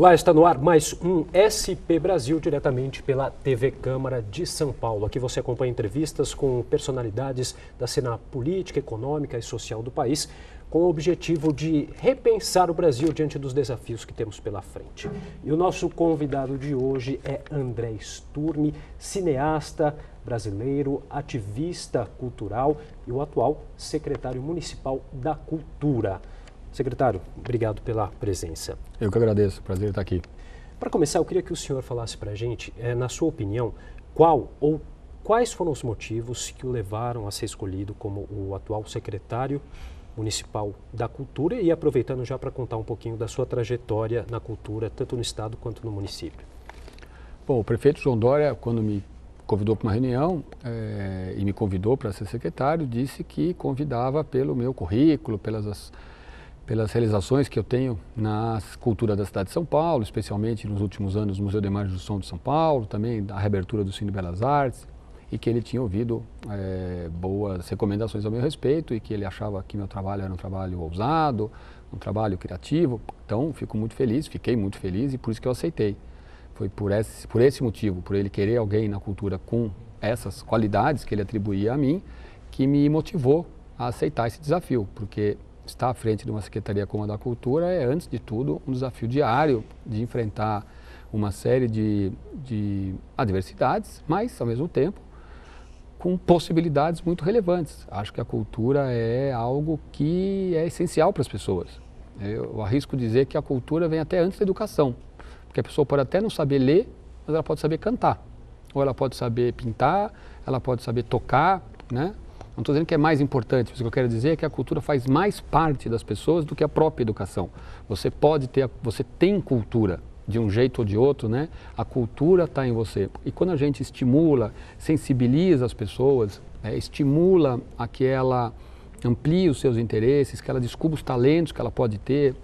Olá, está no ar mais um SP Brasil, diretamente pela TV Câmara de São Paulo. Aqui você acompanha entrevistas com personalidades da cena política, econômica e social do país, com o objetivo de repensar o Brasil diante dos desafios que temos pela frente. E o nosso convidado de hoje é André Sturmi, cineasta brasileiro, ativista cultural e o atual secretário municipal da Cultura. Secretário, obrigado pela presença. Eu que agradeço, prazer estar aqui. Para começar, eu queria que o senhor falasse para a gente, na sua opinião, qual ou quais foram os motivos que o levaram a ser escolhido como o atual secretário municipal da Cultura e aproveitando já para contar um pouquinho da sua trajetória na cultura, tanto no estado quanto no município. Bom, o prefeito João Dória, quando me convidou para uma reunião e me convidou para ser secretário, disse que convidava pelo meu currículo, pelas realizações que eu tenho na cultura da cidade de São Paulo, especialmente nos últimos anos no Museu de Imagens do Som de São Paulo, também a reabertura do Cine Belas Artes, e que ele tinha ouvido boas recomendações ao meu respeito e que ele achava que meu trabalho era um trabalho ousado, um trabalho criativo. Então, fiquei muito feliz e por isso que eu aceitei. Foi por esse motivo, por ele querer alguém na cultura com essas qualidades que ele atribuía a mim, que me motivou a aceitar esse desafio, porque estar à frente de uma secretaria como a da Cultura é, antes de tudo, um desafio diário de enfrentar uma série de adversidades, mas, ao mesmo tempo, com possibilidades muito relevantes. Acho que a cultura é algo que é essencial para as pessoas. Eu arrisco dizer que a cultura vem até antes da educação, porque a pessoa pode até não saber ler, mas ela pode saber cantar, ou ela pode saber pintar, ela pode saber tocar, né? Não estou dizendo que é mais importante, mas o que eu quero dizer é que a cultura faz mais parte das pessoas do que a própria educação. Você tem cultura, de um jeito ou de outro, né? A cultura está em você. E quando a gente estimula, sensibiliza as pessoas, estimula a que ela amplie os seus interesses, que ela descubra os talentos que ela pode ter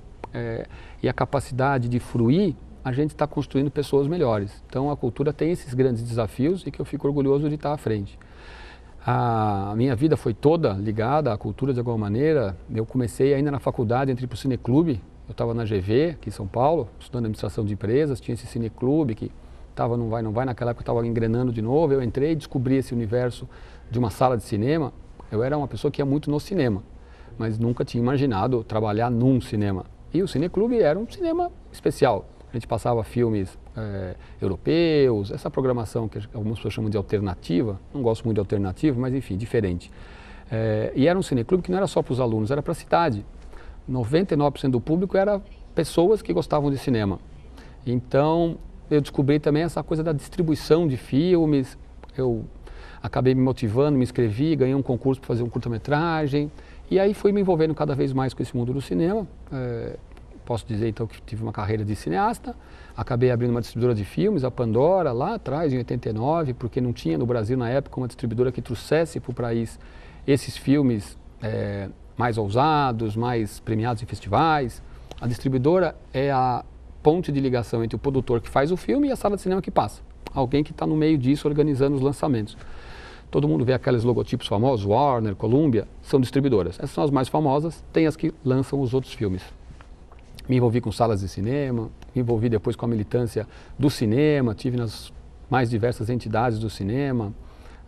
e a capacidade de fruir, a gente está construindo pessoas melhores. Então a cultura tem esses grandes desafios e que eu fico orgulhoso de estar à frente. A minha vida foi toda ligada à cultura de alguma maneira. Eu comecei ainda na faculdade, entrei para o Cineclube. Eu estava na GV, aqui em São Paulo, estudando administração de empresas. Tinha esse Cineclube que estava não vai, naquela época estava engrenando de novo. Eu entrei e descobri esse universo de uma sala de cinema. Eu era uma pessoa que ia muito no cinema, mas nunca tinha imaginado trabalhar num cinema. E o Cineclube era um cinema especial. A gente passava filmes europeus, essa programação que algumas pessoas chamam de alternativa, não gosto muito de alternativa, mas enfim, diferente. E era um cineclube que não era só para os alunos, era para a cidade. 99% do público era pessoas que gostavam de cinema. Então, eu descobri também essa coisa da distribuição de filmes, eu acabei me motivando, me inscrevi, ganhei um concurso para fazer um curta-metragem, e aí fui me envolvendo cada vez mais com esse mundo do cinema. Posso dizer então que tive uma carreira de cineasta, acabei abrindo uma distribuidora de filmes, a Pandora, lá atrás, em 89, porque não tinha no Brasil na época uma distribuidora que trouxesse para o país esses filmes mais ousados, mais premiados em festivais. A distribuidora é a ponte de ligação entre o produtor que faz o filme e a sala de cinema que passa. Alguém que está no meio disso organizando os lançamentos. Todo mundo vê aqueles logotipos famosos, Warner, Columbia, são distribuidoras. Essas são as mais famosas, tem as que lançam os outros filmes. Me envolvi com salas de cinema, me envolvi depois com a militância do cinema, tive nas mais diversas entidades do cinema,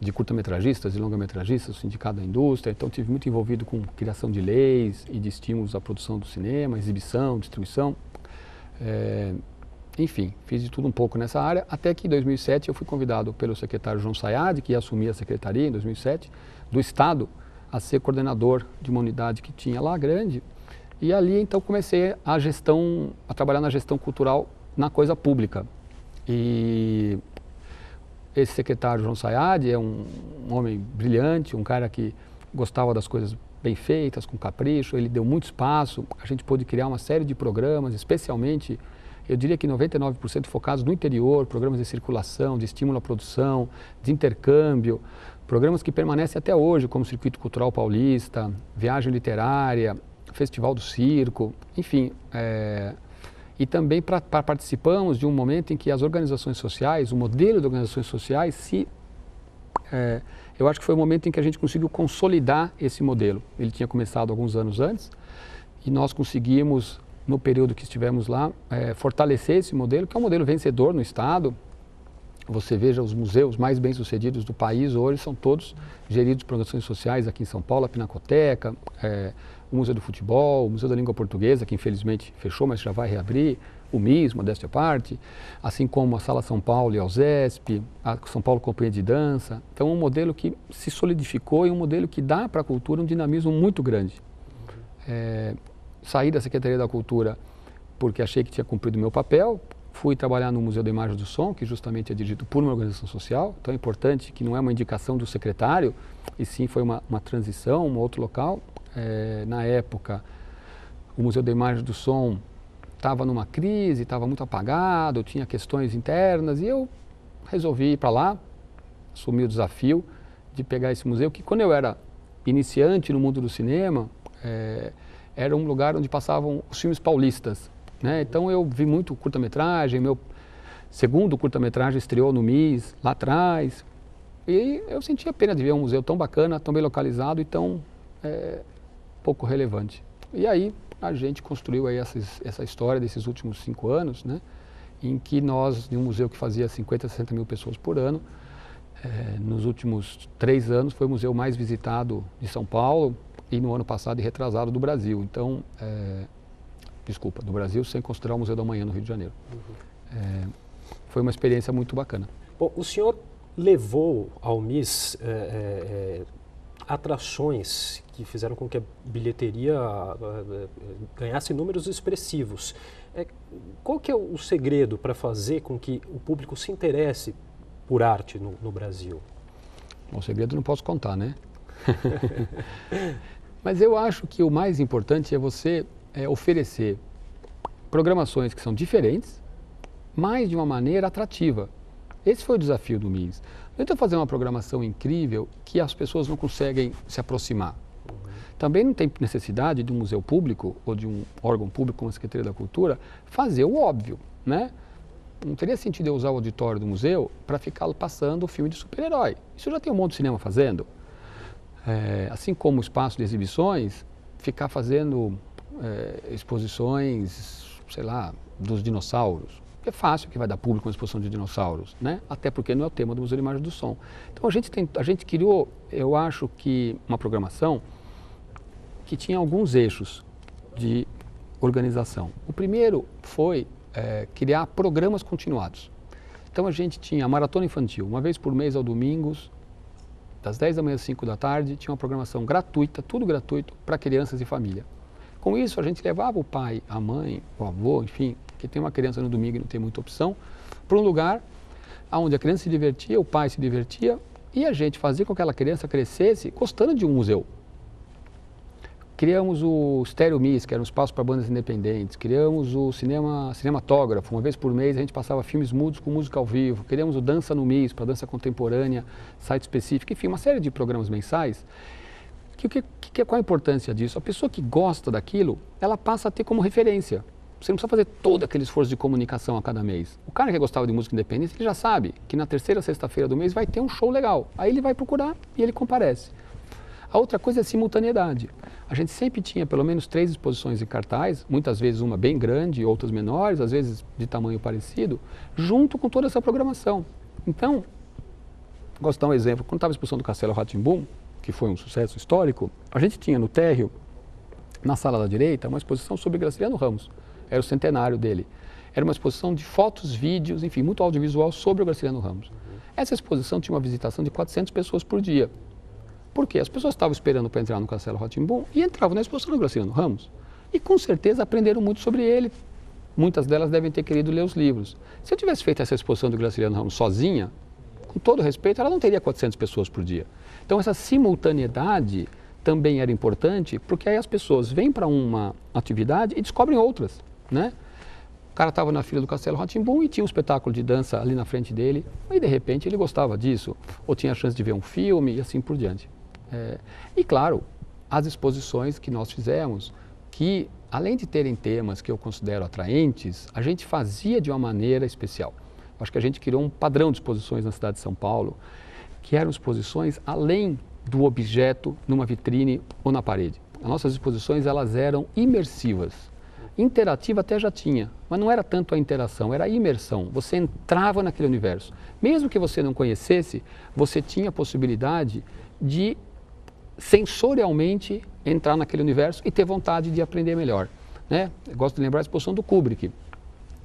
de curta-metragistas e longa-metragistas, o Sindicato da Indústria, então tive muito envolvido com criação de leis e de estímulos à produção do cinema, exibição, distribuição. Enfim, fiz de tudo um pouco nessa área, até que em 2007 eu fui convidado pelo secretário João Sayad, que ia assumir a secretaria em 2007, do Estado, a ser coordenador de uma unidade que tinha lá grande. E ali, então, comecei a trabalhar na gestão cultural na coisa pública. E esse secretário, João Sayad, é um homem brilhante, um cara que gostava das coisas bem feitas, com capricho. Ele deu muito espaço, a gente pôde criar uma série de programas, especialmente, eu diria que 99% focados no interior, programas de circulação, de estímulo à produção, de intercâmbio, programas que permanecem até hoje, como o Circuito Cultural Paulista, Viagem Literária, Festival do Circo, enfim, e também participamos de um momento em que as organizações sociais, o modelo de organizações sociais, eu acho que foi o momento em que a gente conseguiu consolidar esse modelo. Ele tinha começado alguns anos antes e nós conseguimos no período que estivemos lá, fortalecer esse modelo, que é um modelo vencedor no Estado. Você veja os museus mais bem-sucedidos do país hoje, são todos geridos por organizações sociais aqui em São Paulo, a Pinacoteca, o Museu do Futebol, o Museu da Língua Portuguesa, que infelizmente fechou, mas já vai reabrir, o MIS, modéstia à parte, assim como a Sala São Paulo e a USESP, a São Paulo Companhia de Dança. Então, é um modelo que se solidificou e um modelo que dá para a cultura um dinamismo muito grande. Saí da Secretaria da Cultura porque achei que tinha cumprido o meu papel, fui trabalhar no Museu da Imagem do Som, que justamente é dirigido por uma organização social, então é importante que não é uma indicação do secretário, e sim foi uma transição, um outro local. Na época, o Museu da Imagem do Som estava numa crise, estava muito apagado, tinha questões internas, e eu resolvi ir para lá, assumi o desafio de pegar esse museu, que quando eu era iniciante no mundo do cinema, era um lugar onde passavam os filmes paulistas, né? Então eu vi muito curta-metragem, meu segundo curta-metragem estreou no MIS lá atrás, e eu senti a pena de ver um museu tão bacana, tão bem localizado e tão pouco relevante. E aí a gente construiu aí essa história desses últimos 5 anos, né? Em que nós, de um museu que fazia 50, 60 mil pessoas por ano, nos últimos 3 anos foi o museu mais visitado de São Paulo e no ano passado e retrasado do Brasil. Então, desculpa, do Brasil, sem considerar o Museu da Manhã no Rio de Janeiro. Foi uma experiência muito bacana. Bom, o senhor levou ao MIS atrações que fizeram com que a bilheteria ganhasse números expressivos. Qual que é o segredo para fazer com que o público se interesse por arte no Brasil? Bom, o segredo não posso contar, né? Mas eu acho que o mais importante é você oferecer programações que são diferentes, mas de uma maneira atrativa. Esse foi o desafio do MIS. Não é fazer uma programação incrível que as pessoas não conseguem se aproximar. Também não tem necessidade de um museu público ou de um órgão público como a Secretaria da Cultura fazer o óbvio, né? Não teria sentido eu usar o auditório do museu para ficar passando o filme de super-herói. Isso já tem um monte de cinema fazendo. Assim como o espaço de exibições, ficar fazendo exposições, sei lá, dos dinossauros. É fácil que vai dar público uma exposição de dinossauros, né? Até porque não é o tema do Museu da Imagem do Som. Então a gente criou, eu acho que uma programação que tinha alguns eixos de organização. O primeiro foi criar programas continuados. Então a gente tinha a maratona infantil, uma vez por mês, aos domingos, das 10 da manhã às 5 da tarde, tinha uma programação gratuita, tudo gratuito, para crianças e família. Com isso, a gente levava o pai, a mãe, o avô, enfim, que tem uma criança no domingo e não tem muita opção, para um lugar onde a criança se divertia, o pai se divertia, e a gente fazia com que aquela criança crescesse gostando de um museu. Criamos o Stereo MIS, que era um espaço para bandas independentes. Criamos o cinematógrafo. Uma vez por mês a gente passava filmes mudos com música ao vivo. Criamos o Dança no MIS, para dança contemporânea, site específico. Enfim, uma série de programas mensais. Qual a importância disso? A pessoa que gosta daquilo, ela passa a ter como referência. Você não precisa fazer todo aquele esforço de comunicação a cada mês. O cara que gostava de música independente, ele já sabe que na terceira sexta-feira do mês vai ter um show legal. Aí ele vai procurar e ele comparece. A outra coisa é a simultaneidade. A gente sempre tinha pelo menos 3 exposições em cartaz, muitas vezes uma bem grande, outras menores, às vezes de tamanho parecido, junto com toda essa programação. Então, gosto de dar um exemplo. Quando estava a exposição do Castelo Rá-Tim-Bum, que foi um sucesso histórico, a gente tinha no térreo, na sala da direita, uma exposição sobre Graciliano Ramos. Era o centenário dele. Era uma exposição de fotos, vídeos, enfim, muito audiovisual sobre o Graciliano Ramos. Essa exposição tinha uma visitação de 400 pessoas por dia. Por quê? As pessoas estavam esperando para entrar no Castelo Rá-Tim-Bum e entravam na exposição do Graciliano Ramos. E com certeza aprenderam muito sobre ele. Muitas delas devem ter querido ler os livros. Se eu tivesse feito essa exposição do Graciliano Ramos sozinha, com todo respeito, ela não teria 400 pessoas por dia. Então essa simultaneidade também era importante, porque aí as pessoas vêm para uma atividade e descobrem outras, né? O cara estava na fila do Castelo Rá-Tim-Bum e tinha um espetáculo de dança ali na frente dele, e de repente ele gostava disso, ou tinha a chance de ver um filme e assim por diante. E claro, as exposições que nós fizemos, que além de terem temas que eu considero atraentes, a gente fazia de uma maneira especial. Acho que a gente criou um padrão de exposições na cidade de São Paulo, que eram exposições além do objeto numa vitrine ou na parede. As nossas exposições, elas eram imersivas. Interativa até já tinha, mas não era tanto a interação, era a imersão. Você entrava naquele universo. Mesmo que você não conhecesse, você tinha a possibilidade de sensorialmente entrar naquele universo e ter vontade de aprender melhor, né? Eu gosto de lembrar a exposição do Kubrick,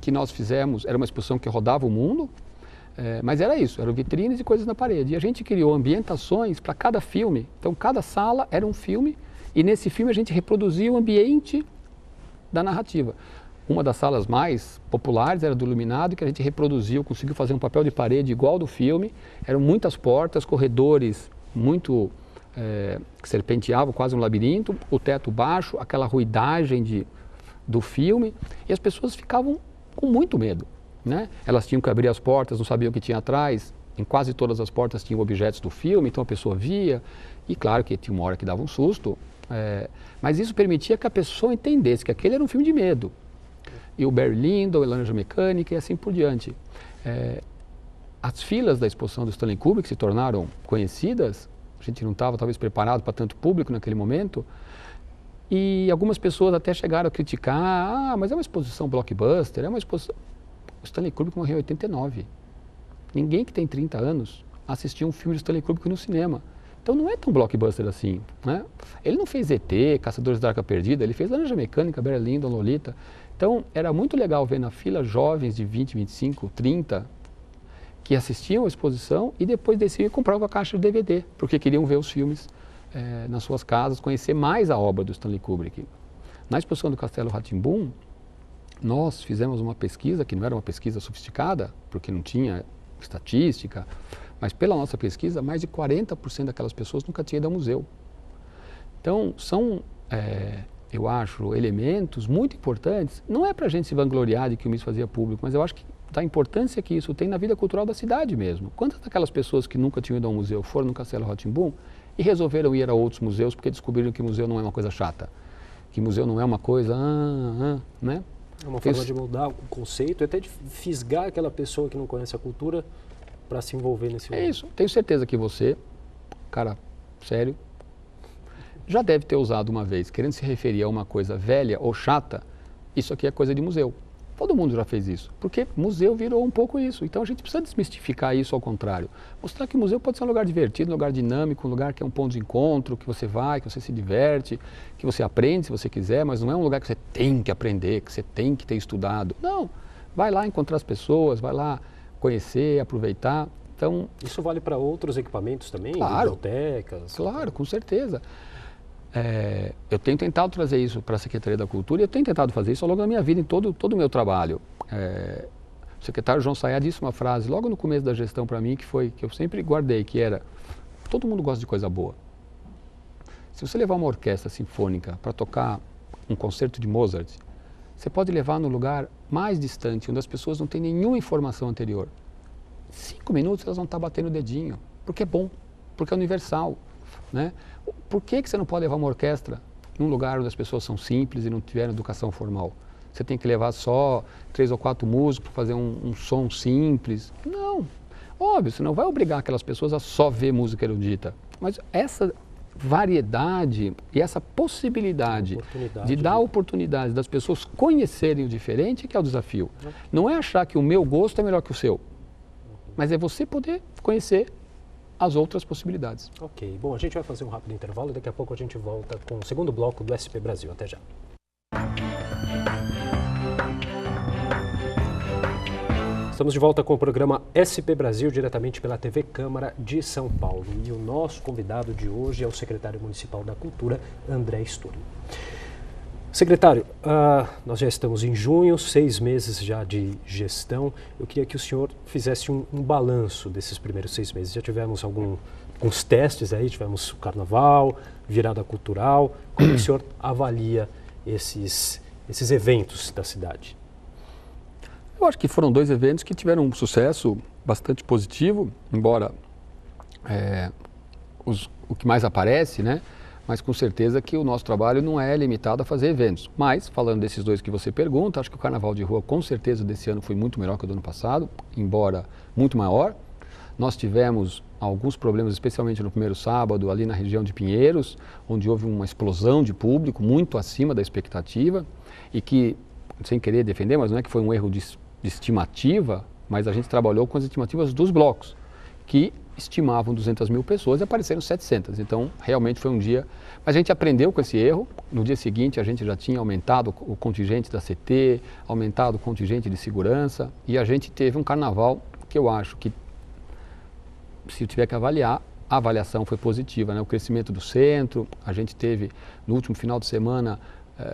que nós fizemos, era uma exposição que rodava o mundo, mas era isso, eram vitrines e coisas na parede. E a gente criou ambientações para cada filme, então cada sala era um filme e nesse filme a gente reproduzia o ambiente da narrativa. Uma das salas mais populares era do Iluminado, que a gente reproduziu, conseguiu fazer um papel de parede igual do filme, eram muitas portas, corredores muito... que serpenteavam quase um labirinto, o teto baixo, aquela ruidagem do filme, e as pessoas ficavam com muito medo, né? Elas tinham que abrir as portas, não sabiam o que tinha atrás, em quase todas as portas tinham objetos do filme, então a pessoa via, e claro que tinha uma hora que dava um susto, mas isso permitia que a pessoa entendesse que aquele era um filme de medo. E o Barry Lyndon, a Laranja Mecânica e assim por diante. As filas da exposição do Stanley Kubrick se tornaram conhecidas. A gente não estava talvez preparado para tanto público naquele momento, e algumas pessoas até chegaram a criticar, mas é uma exposição blockbuster, é uma exposição... O Stanley Kubrick morreu em 89. Ninguém que tem 30 anos assistiu um filme de Stanley Kubrick no cinema. Então não é tão blockbuster assim, né? Ele não fez ET, Caçadores da Arca Perdida, ele fez Laranja Mecânica, Barry Lyndon, Lolita. Então era muito legal ver na fila jovens de 20, 25, 30, que assistiam a exposição e depois desciam e compravam a caixa de DVD, porque queriam ver os filmes nas suas casas, conhecer mais a obra do Stanley Kubrick. Na exposição do Castelo Rá-Tim-Bum, nós fizemos uma pesquisa, que não era uma pesquisa sofisticada, porque não tinha estatística, mas pela nossa pesquisa, mais de 40% daquelas pessoas nunca tinham ido ao museu. Então, são, eu acho, elementos muito importantes. Não é para a gente se vangloriar de que o MIS fazia público, mas eu acho que da importância que isso tem na vida cultural da cidade mesmo. Quantas daquelas pessoas que nunca tinham ido a um museu foram no Castelo Rá-Tim-Bum e resolveram ir a outros museus porque descobriram que museu não é uma coisa chata, que museu não é uma coisa, né? É uma forma de mudar o conceito e até de fisgar aquela pessoa que não conhece a cultura para se envolver nesse mundo. É isso. Tenho certeza que você, cara sério, já deve ter usado uma vez, querendo se referir a uma coisa velha ou chata, isso aqui é coisa de museu. Todo mundo já fez isso, porque museu virou um pouco isso. Então a gente precisa desmistificar isso ao contrário. Mostrar que o museu pode ser um lugar divertido, um lugar dinâmico, um lugar que é um ponto de encontro, que você vai, que você se diverte, que você aprende se você quiser, mas não é um lugar que você tem que aprender, que você tem que ter estudado. Não, vai lá encontrar as pessoas, vai lá conhecer, aproveitar. Então, isso vale para outros equipamentos também? Claro, bibliotecas? Claro, com certeza. Eu tenho tentado trazer isso para a Secretaria da Cultura e eu tenho tentado fazer isso ao longo da minha vida, em todo o meu trabalho. O secretário João Sayá disse uma frase logo no começo da gestão para mim, que eu sempre guardei, que era: todo mundo gosta de coisa boa. Se você levar uma orquestra sinfônica para tocar um concerto de Mozart, você pode levar no lugar mais distante, onde as pessoas não têm nenhuma informação anterior. 5 minutos elas vão estar batendo o dedinho, porque é bom, porque é universal, né? Por que você não pode levar uma orquestra num lugar onde as pessoas são simples e não tiveram educação formal? Você tem que levar só 3 ou 4 músicos para fazer um som simples? Não, óbvio, você não vai obrigar aquelas pessoas a só ver música erudita, mas essa variedade e essa possibilidade de dar oportunidade das pessoas conhecerem o diferente que é o desafio. Não é achar que o meu gosto é melhor que o seu, mas é você poder conhecer as outras possibilidades. Ok, bom, a gente vai fazer um rápido intervalo e daqui a pouco a gente volta com o segundo bloco do SP Brasil. Até já. Estamos de volta com o programa SP Brasil, diretamente pela TV Câmara de São Paulo. E o nosso convidado de hoje é o secretário municipal da Cultura, André Sturm. Secretário, nós já estamos em junho, 6 meses já de gestão. Eu queria que o senhor fizesse um balanço desses primeiros 6 meses. Já tivemos alguns testes aí, tivemos o Carnaval, virada cultural. Como o senhor avalia esses eventos da cidade? Eu acho que foram 2 eventos que tiveram um sucesso bastante positivo, embora o que mais aparece, né? Mas com certeza que o nosso trabalho não é limitado a fazer eventos. Mas, falando desses 2 que você pergunta, acho que o Carnaval de Rua, com certeza, desse ano foi muito melhor que o do ano passado, embora muito maior. Nós tivemos alguns problemas, especialmente no primeiro sábado, ali na região de Pinheiros, onde houve uma explosão de público muito acima da expectativa e que, sem querer defender, mas não é que foi um erro de estimativa, mas a gente trabalhou com as estimativas dos blocos, que estimavam 200 mil pessoas e apareceram 700. Então, realmente foi um dia... Mas a gente aprendeu com esse erro. No dia seguinte, a gente já tinha aumentado o contingente da CT, aumentado o contingente de segurança, e a gente teve um carnaval que eu acho que, se eu tiver que avaliar, a avaliação foi positiva, né? O crescimento do centro, a gente teve, no último final de semana,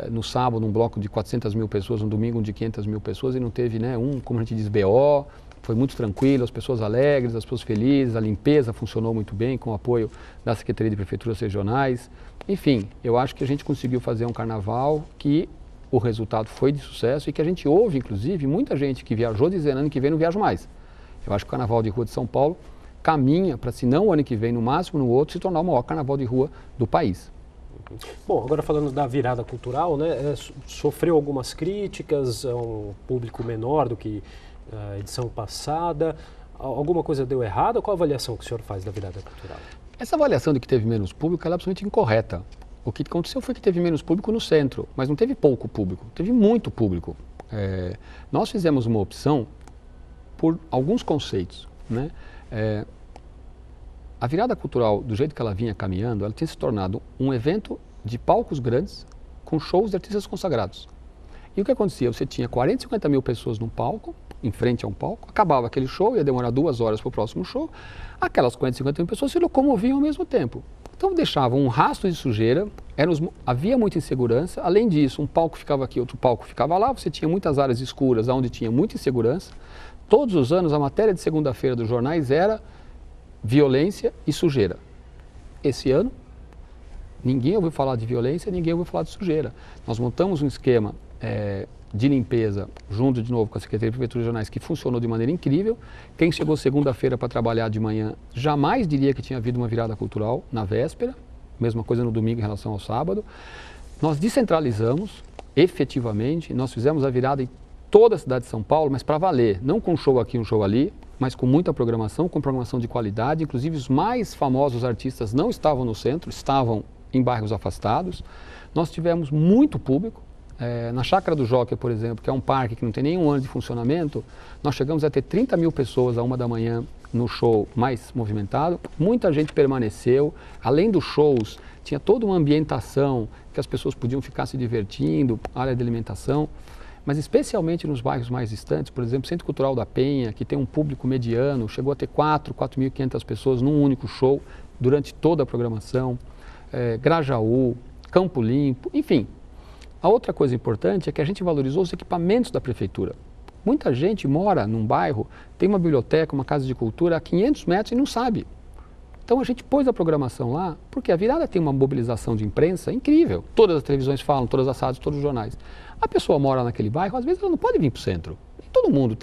no sábado, um bloco de 400 mil pessoas, no domingo, um de 500 mil pessoas, e não teve, né, como a gente diz, BO. Foi muito tranquilo, as pessoas alegres, as pessoas felizes, a limpeza funcionou muito bem com o apoio da Secretaria de Prefeituras Regionais. Enfim, eu acho que a gente conseguiu fazer um carnaval que o resultado foi de sucesso e que a gente ouve, inclusive, muita gente que viajou dizendo ano que vem não viajo mais. Eu acho que o Carnaval de Rua de São Paulo caminha para, se não o ano que vem, no máximo no outro, se tornar o maior carnaval de rua do país. Bom, agora falando da virada cultural, né, sofreu algumas críticas, um público menor do que a edição passada. Alguma coisa deu errado? Qual a avaliação que o senhor faz da virada cultural? Essa avaliação de que teve menos público é absolutamente incorreta. O que aconteceu foi que teve menos público no centro, mas não teve pouco público, teve muito público. Nós fizemos uma opção por alguns conceitos, né? A virada cultural, do jeito que ela vinha caminhando, ela tinha se tornado um evento de palcos grandes com shows de artistas consagrados. E o que acontecia? Você tinha 40, 50 mil pessoas num palco, em frente a um palco, acabava aquele show, ia demorar 2 horas para o próximo show, aquelas 40, 50 mil pessoas se locomoviam ao mesmo tempo. Então deixavam um rastro de sujeira, havia muita insegurança, além disso, um palco ficava aqui, outro palco ficava lá, você tinha muitas áreas escuras onde tinha muita insegurança. Todos os anos a matéria de segunda-feira dos jornais era violência e sujeira. Esse ano, ninguém ouviu falar de violência, ninguém ouviu falar de sujeira. Nós montamos um esquema de limpeza, junto de novo com a Secretaria de Prefeituras Regionais, que funcionou de maneira incrível. Quem chegou segunda-feira para trabalhar de manhã jamais diria que tinha havido uma virada cultural na véspera, mesma coisa no domingo em relação ao sábado. Nós descentralizamos, efetivamente, nós fizemos a virada em toda a cidade de São Paulo, mas para valer, não com um show aqui, um show ali, mas com muita programação, com programação de qualidade. Inclusive os mais famosos artistas não estavam no centro, estavam em bairros afastados. Nós tivemos muito público. Na Chácara do Jockey, por exemplo, que é um parque que não tem nenhum ano de funcionamento, nós chegamos a ter 30 mil pessoas à 1 da manhã no show mais movimentado. Muita gente permaneceu. Além dos shows, tinha toda uma ambientação que as pessoas podiam ficar se divertindo, área de alimentação. Mas especialmente nos bairros mais distantes, por exemplo, Centro Cultural da Penha, que tem um público mediano, chegou a ter 4.500 pessoas num único show durante toda a programação. Grajaú, Campo Limpo, enfim. A outra coisa importante é que a gente valorizou os equipamentos da prefeitura. Muita gente mora num bairro, tem uma biblioteca, uma casa de cultura a 500 metros e não sabe. Então a gente pôs a programação lá, porque a virada tem uma mobilização de imprensa incrível. Todas as televisões falam, todas as rádios, todos os jornais. A pessoa mora naquele bairro, às vezes ela não pode vir para o centro. E todo mundo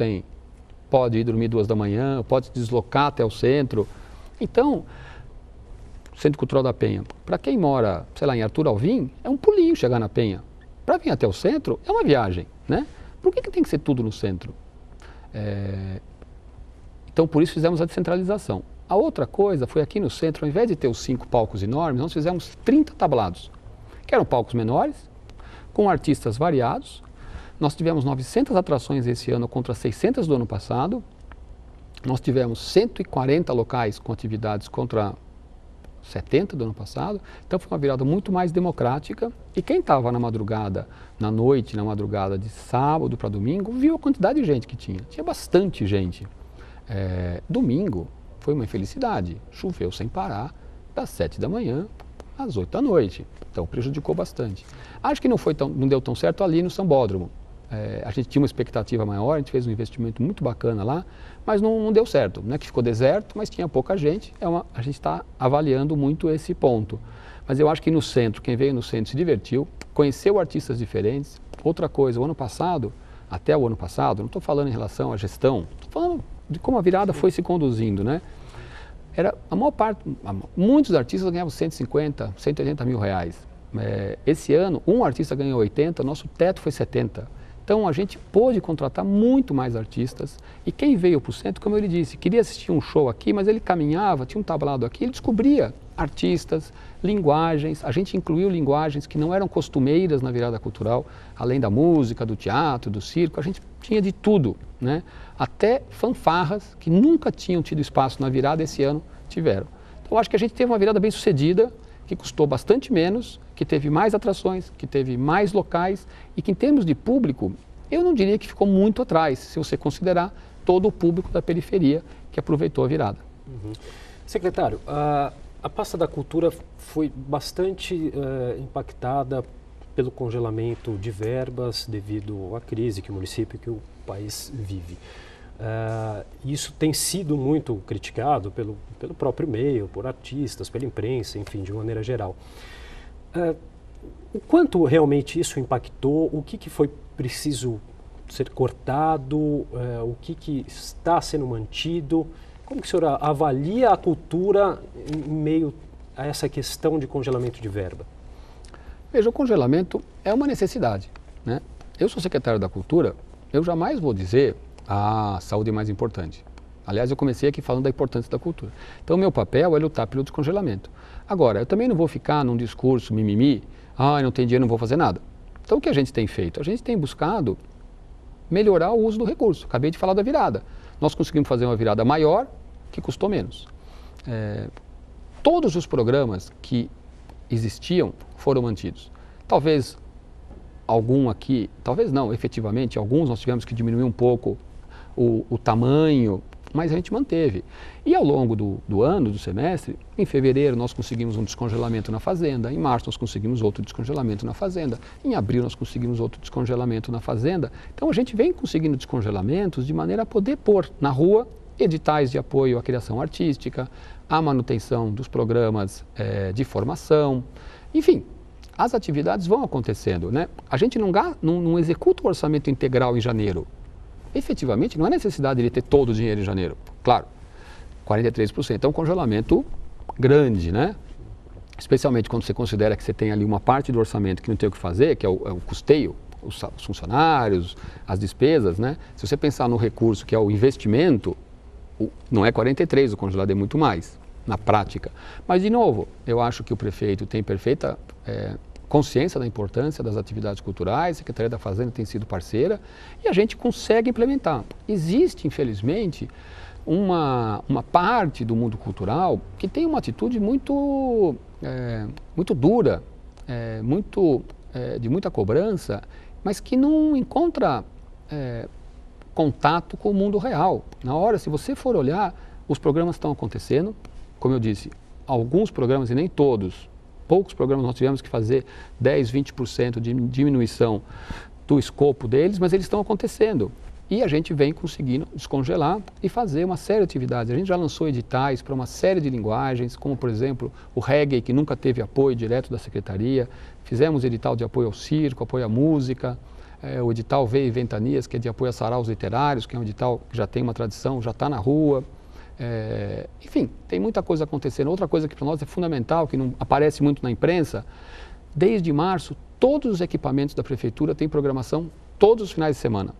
pode ir dormir 2 da manhã, pode se deslocar até o centro. Então, Centro Cultural da Penha, para quem mora, sei lá, em Arthur Alvim, é um pulinho chegar na Penha. Para vir até o centro, é uma viagem, né? Por que tem que ser tudo no centro? Então, por isso fizemos a descentralização. A outra coisa foi aqui no centro, ao invés de ter os 5 palcos enormes, nós fizemos 30 tablados, que eram palcos menores, com artistas variados. Nós tivemos 900 atrações esse ano contra 600 do ano passado. Nós tivemos 140 locais com atividades contra 70 do ano passado. Então foi uma virada muito mais democrática. E quem estava na madrugada, na noite, na madrugada de sábado para domingo, viu a quantidade de gente que tinha. Tinha bastante gente. Domingo foi uma infelicidade. Choveu sem parar, das 7 da manhã às 8 da noite. Então prejudicou bastante. Acho que não deu tão certo ali no Sambódromo. A gente tinha uma expectativa maior, a gente fez um investimento muito bacana lá, mas não deu certo. Não é que ficou deserto, mas tinha pouca gente. A gente está avaliando muito esse ponto. Mas eu acho que no centro, quem veio no centro se divertiu, conheceu artistas diferentes. Outra coisa, o ano passado, até o ano passado, não estou falando em relação à gestão, estou falando de como a virada foi se conduzindo, né? A maior parte, muitos artistas ganhavam 150, 180 mil reais. Esse ano, um artista ganhou 80, nosso teto foi 70. Então a gente pôde contratar muito mais artistas e quem veio para o centro, como ele disse, queria assistir um show aqui, mas ele caminhava, tinha um tablado aqui, ele descobria artistas, linguagens, a gente incluiu linguagens que não eram costumeiras na virada cultural, além da música, do teatro, do circo, a gente tinha de tudo, né? Até fanfarras que nunca tinham tido espaço na virada, esse ano tiveram. Então acho que a gente teve uma virada bem sucedida, que custou bastante menos, que teve mais atrações, que teve mais locais e que em termos de público, eu não diria que ficou muito atrás, se você considerar todo o público da periferia que aproveitou a virada. Uhum. Secretário, a pasta da cultura foi bastante impactada pelo congelamento de verbas devido à crise que o município, que o país vive. Isso tem sido muito criticado pelo próprio meio, por artistas, pela imprensa, enfim, de maneira geral. O quanto realmente isso impactou? O que foi preciso ser cortado? O que está sendo mantido? Como que o senhor avalia a cultura em meio a essa questão de congelamento de verba? Veja, o congelamento é uma necessidade, né? Eu sou secretário da Cultura, eu jamais vou dizer a saúde é mais importante. Aliás, eu comecei aqui falando da importância da cultura. Então, meu papel é lutar pelo descongelamento. Agora, eu também não vou ficar num discurso mimimi, não tem dinheiro, não vou fazer nada. Então, o que a gente tem feito? A gente tem buscado melhorar o uso do recurso. Acabei de falar da virada. Nós conseguimos fazer uma virada maior que custou menos. Todos os programas que existiam foram mantidos. Talvez algum aqui, talvez não, efetivamente, alguns nós tivemos que diminuir um pouco o tamanho, mas a gente manteve. E ao longo do ano, do semestre, em fevereiro nós conseguimos um descongelamento na Fazenda, em março nós conseguimos outro descongelamento na Fazenda, em abril nós conseguimos outro descongelamento na Fazenda. Então a gente vem conseguindo descongelamentos de maneira a poder pôr na rua editais de apoio à criação artística, à manutenção dos programas de formação, enfim, as atividades vão acontecendo, né? A gente não executa o orçamento integral em janeiro. Efetivamente, não há necessidade de ter todo o dinheiro em janeiro. Claro, 43%. É um congelamento grande, né? Especialmente quando você considera que você tem ali uma parte do orçamento que não tem o que fazer, que é o custeio, os funcionários, as despesas, né? Se você pensar no recurso que é o investimento, não é 43%, o congelado é muito mais, na prática. Mas, de novo, eu acho que o prefeito tem perfeita consciência da importância das atividades culturais, a Secretaria da Fazenda tem sido parceira e a gente consegue implementar. Existe, infelizmente, uma parte do mundo cultural que tem uma atitude muito dura, de muita cobrança, mas que não encontra contato com o mundo real. Na hora, se você for olhar, os programas estão acontecendo, como eu disse, alguns programas e nem todos, poucos programas nós tivemos que fazer 10, 20% de diminuição do escopo deles, mas eles estão acontecendo. E a gente vem conseguindo descongelar e fazer uma série de atividades. A gente já lançou editais para uma série de linguagens, como por exemplo o reggae, que nunca teve apoio direto da Secretaria. Fizemos edital de apoio ao circo, apoio à música. O edital Veio e Ventanias, que é de apoio a saraus literários, que é um edital que já tem uma tradição, já está na rua. Enfim, tem muita coisa acontecendo. Outra coisa que para nós é fundamental, que não aparece muito na imprensa, desde março, todos os equipamentos da Prefeitura têm programação todos os finais de semana.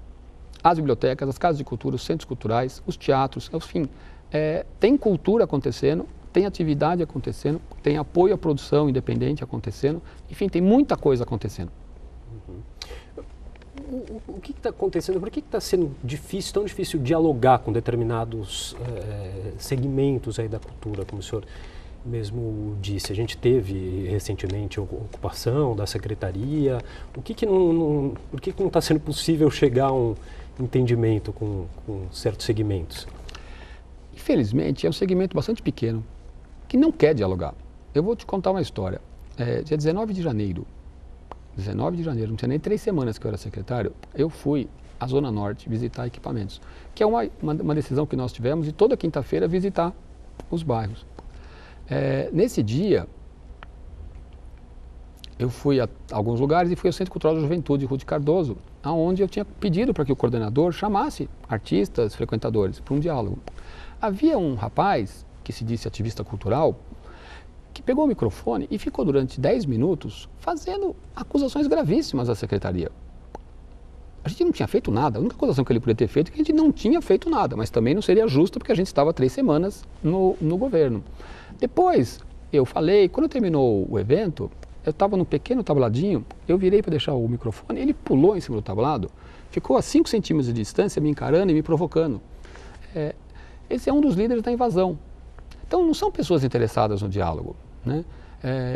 As bibliotecas, as casas de cultura, os centros culturais, os teatros, enfim, tem cultura acontecendo, tem atividade acontecendo, tem apoio à produção independente acontecendo, enfim, tem muita coisa acontecendo. O que está acontecendo? Por que está sendo tão difícil dialogar com determinados segmentos aí da cultura, como o senhor mesmo disse? A gente teve recentemente a ocupação da secretaria. Por que não está sendo possível chegar a um entendimento com certos segmentos? Infelizmente, é um segmento bastante pequeno que não quer dialogar. Eu vou te contar uma história. Dia 19 de janeiro, não tinha nem 3 semanas que eu era secretário, eu fui à Zona Norte visitar equipamentos, que é uma decisão que nós tivemos de toda quinta-feira visitar os bairros. Nesse dia, eu fui a alguns lugares e fui ao Centro Cultural da Juventude, Ruth Cardoso, onde eu tinha pedido para que o coordenador chamasse artistas, frequentadores, para um diálogo. Havia um rapaz, que se disse ativista cultural, que pegou o microfone e ficou durante 10 minutos fazendo acusações gravíssimas à secretaria. gente não tinha feito nada. A única acusação que ele podia ter feito é que a gente não tinha feito nada, mas também não seria justo porque a gente estava 3 semanas no governo. Depois, eu falei, quando terminou o evento, eu estava num pequeno tabladinho, eu virei para deixar o microfone, ele pulou em cima do tablado, ficou a 5 centímetros de distância me encarando e me provocando. Esse é um dos líderes da invasão. Então, não são pessoas interessadas no diálogo, né?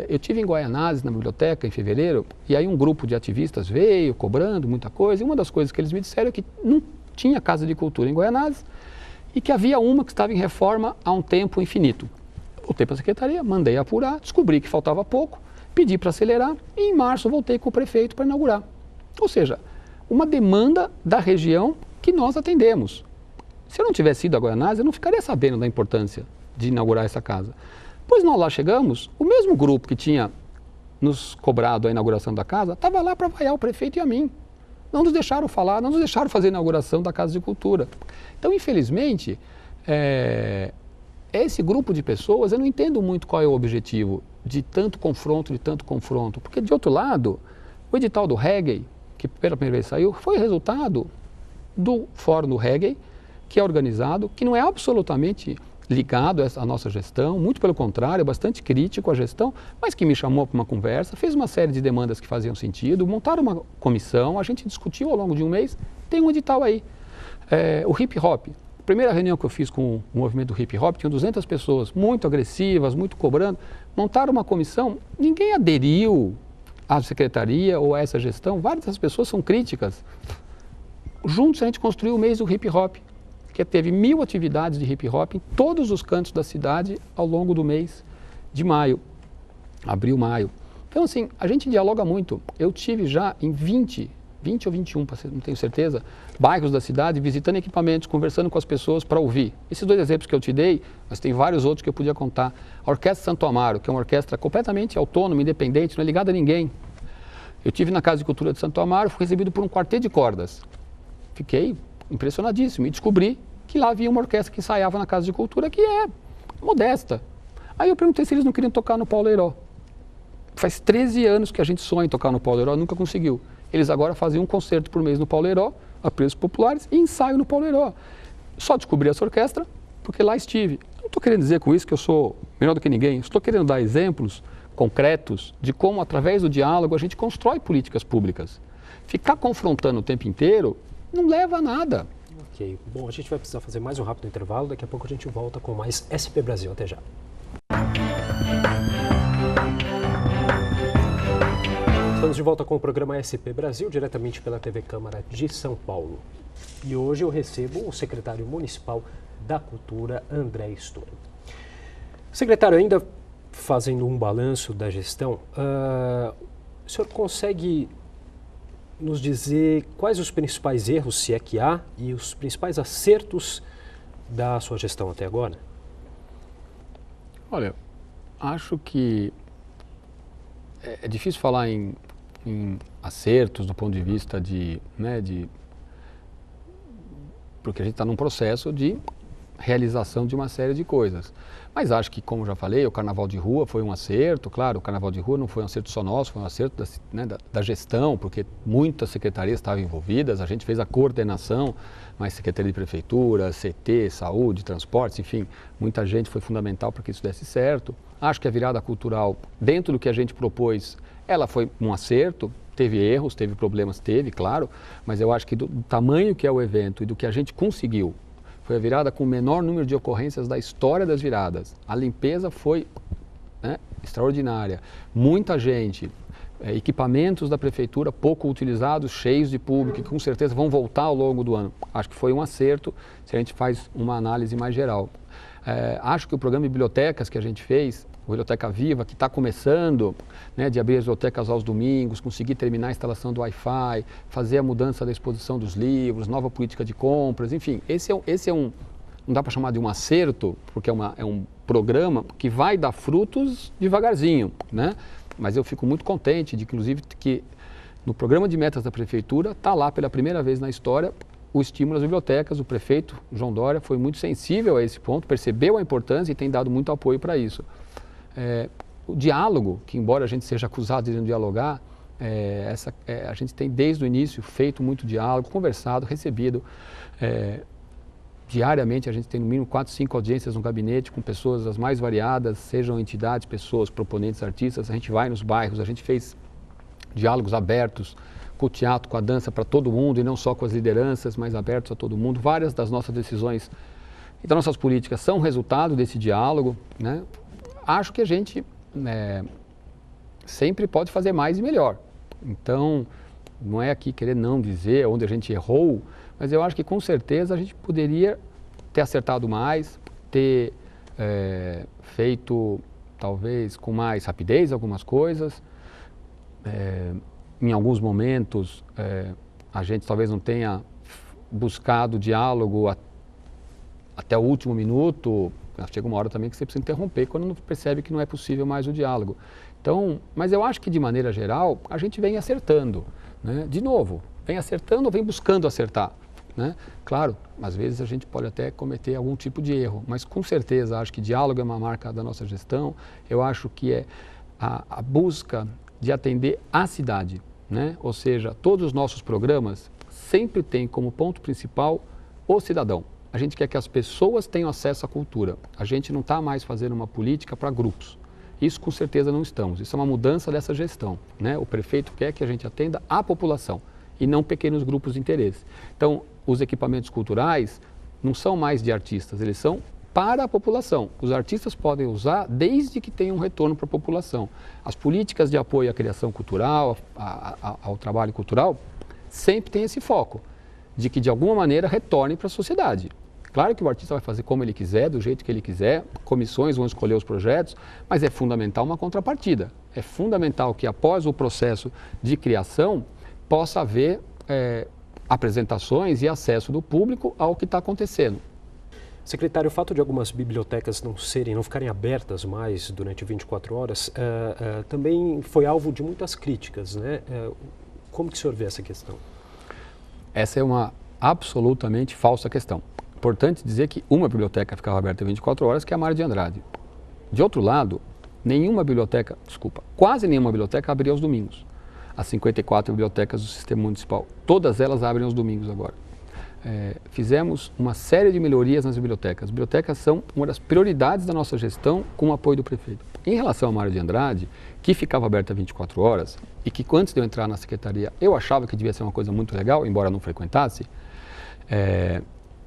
Eu tive em Guaianazes, na biblioteca, em fevereiro, e aí um grupo de ativistas veio cobrando muita coisa, e uma das coisas que eles me disseram é que não tinha casa de cultura em Guaianazes e que havia uma que estava em reforma há um tempo infinito. Voltei para a secretaria, mandei apurar, descobri que faltava pouco, pedi para acelerar e em março voltei com o prefeito para inaugurar. Ou seja, uma demanda da região que nós atendemos. Se eu não tivesse ido a Guaianazes, eu não ficaria sabendo da importância de inaugurar essa casa. Pois nós lá chegamos, o mesmo grupo que tinha nos cobrado a inauguração da casa, estava lá para vaiar o prefeito e a mim. Não nos deixaram falar, não nos deixaram fazer a inauguração da Casa de Cultura. Então, infelizmente, esse grupo de pessoas, eu não entendo muito qual é o objetivo de tanto confronto, porque de outro lado, o edital do reggae, que pela primeira vez saiu, foi resultado do Fórum do Reggae, que é organizado, que não é absolutamente ligado à nossa gestão, muito pelo contrário, é bastante crítico à gestão, mas que me chamou para uma conversa, fez uma série de demandas que faziam sentido, montaram uma comissão, a gente discutiu ao longo de um mês, tem um edital aí. O hip hop, a primeira reunião que eu fiz com o movimento do hip hop, tinha 200 pessoas, muito agressivas, muito cobrando, montaram uma comissão, ninguém aderiu à secretaria ou a essa gestão, várias das pessoas são críticas. Juntos a gente construiu o mês do hip hop, que teve 1000 atividades de hip hop em todos os cantos da cidade ao longo do mês de maio, abril, maio. Então, assim, a gente dialoga muito. Eu tive já em 20 ou 21, não tenho certeza, bairros da cidade, visitando equipamentos, conversando com as pessoas para ouvir. Esses 2 exemplos que eu te dei, mas tem vários outros que eu podia contar. A Orquestra Santo Amaro, que é uma orquestra completamente autônoma, independente, não é ligada a ninguém. Eu tive na Casa de Cultura de Santo Amaro, fui recebido por um quarteto de cordas. Fiquei impressionadíssimo e descobri que lá havia uma orquestra que ensaiava na Casa de Cultura que é modesta. Aí eu perguntei se eles não queriam tocar no Paulo Heiró. Faz 13 anos que a gente sonha em tocar no Paulo Heiró, nunca conseguiu. Eles agora fazem um concerto por mês no Paulo Heiró, a preços populares, e ensaio no Paulo Heiró. Só descobri essa orquestra porque lá estive. Não estou querendo dizer com isso que eu sou melhor do que ninguém, estou querendo dar exemplos concretos de como, através do diálogo, a gente constrói políticas públicas. Ficar confrontando o tempo inteiro não leva a nada. Ok. Bom, a gente vai precisar fazer mais um rápido intervalo. Daqui a pouco a gente volta com mais SP Brasil. Até já. Estamos de volta com o programa SP Brasil, diretamente pela TV Câmara de São Paulo. E hoje eu recebo o secretário municipal da Cultura, André Story. Secretário, ainda fazendo um balanço da gestão, o senhor consegue nos dizer quais os principais erros, se é que há, e os principais acertos da sua gestão até agora? Olha, acho que é difícil falar em acertos do ponto de vista porque a gente está num processo de realização de uma série de coisas. Mas acho que, como já falei, o Carnaval de Rua foi um acerto. Claro, o Carnaval de Rua não foi um acerto só nosso, foi um acerto da gestão, porque muitas secretarias estavam envolvidas, a gente fez a coordenação, mas Secretaria de Prefeitura, CT, Saúde, Transportes, enfim, muita gente foi fundamental para que isso desse certo. Acho que a virada cultural, dentro do que a gente propôs, ela foi um acerto, teve erros, teve problemas, claro, mas eu acho que do tamanho que é o evento e do que a gente conseguiu, foi a virada com o menor número de ocorrências da história das viradas. A limpeza foi extraordinária. Muita gente, equipamentos da prefeitura pouco utilizados, cheios de público, que com certeza vão voltar ao longo do ano. Acho que foi um acerto se a gente faz uma análise mais geral. Acho que o programa de bibliotecas que a gente fez, o Biblioteca Viva, que está começando, de abrir as bibliotecas aos domingos, conseguir terminar a instalação do Wi-Fi, fazer a mudança da exposição dos livros, nova política de compras, enfim, esse é um não dá para chamar de um acerto, porque é um programa que vai dar frutos devagarzinho, Mas eu fico muito contente de que, inclusive, que no programa de metas da prefeitura está lá pela primeira vez na história o estímulo às bibliotecas. O prefeito João Dória foi muito sensível a esse ponto, percebeu a importância e tem dado muito apoio para isso. O diálogo, que embora a gente seja acusado de não dialogar, A gente tem desde o início feito muito diálogo, conversado, recebido. Diariamente a gente tem no mínimo 4, 5 audiências no gabinete com pessoas as mais variadas, sejam entidades, pessoas, proponentes, artistas. A gente vai nos bairros, a gente fez diálogos abertos com o teatro, com a dança para todo mundo e não só com as lideranças, mas abertos a todo mundo. Várias das nossas decisões e das nossas políticas são resultado desse diálogo, né? Acho que a gente sempre pode fazer mais e melhor. Então, não é aqui querer não dizer onde a gente errou, mas eu acho que com certeza a gente poderia ter acertado mais, ter feito talvez com mais rapidez algumas coisas. Em alguns momentos a gente talvez não tenha buscado diálogo até o último minuto. Chega uma hora também que você precisa interromper quando não percebe que não é possível mais o diálogo. Então, mas eu acho que de maneira geral a gente vem acertando, né? De novo, vem acertando ou vem buscando acertar, né? Claro, às vezes a gente pode até cometer algum tipo de erro, mas com certeza acho que diálogo é uma marca da nossa gestão. Eu acho que é a busca de atender a cidade, né? Ou seja, todos os nossos programas sempre têm como ponto principal o cidadão. A gente quer que as pessoas tenham acesso à cultura. A gente não está mais fazendo uma política para grupos. Isso com certeza não estamos. Isso é uma mudança dessa gestão, né? O prefeito quer que a gente atenda a população e não pequenos grupos de interesse. Então, os equipamentos culturais não são mais de artistas, eles são para a população. Os artistas podem usar desde que tenham um retorno para a população. As políticas de apoio à criação cultural, ao trabalho cultural, sempre tem esse foco de que de alguma maneira retorne para a sociedade. Claro que o artista vai fazer como ele quiser, do jeito que ele quiser, comissões vão escolher os projetos, mas é fundamental uma contrapartida. É fundamental que após o processo de criação possa haver apresentações e acesso do público ao que está acontecendo. Secretário, o fato de algumas bibliotecas não ficarem abertas mais durante 24 horas, também foi alvo de muitas críticas, né? Como que o senhor vê essa questão? Essa é uma absolutamente falsa questão. Importante dizer que uma biblioteca ficava aberta 24 horas, que é a Mário de Andrade. De outro lado, quase nenhuma biblioteca abria aos domingos. As 54 bibliotecas do Sistema Municipal, todas elas abrem aos domingos agora. Fizemos uma série de melhorias nas bibliotecas. As bibliotecas são uma das prioridades da nossa gestão com o apoio do prefeito. Em relação à Mário de Andrade, que ficava aberta 24 horas e que antes de eu entrar na secretaria eu achava que devia ser uma coisa muito legal, embora não frequentasse,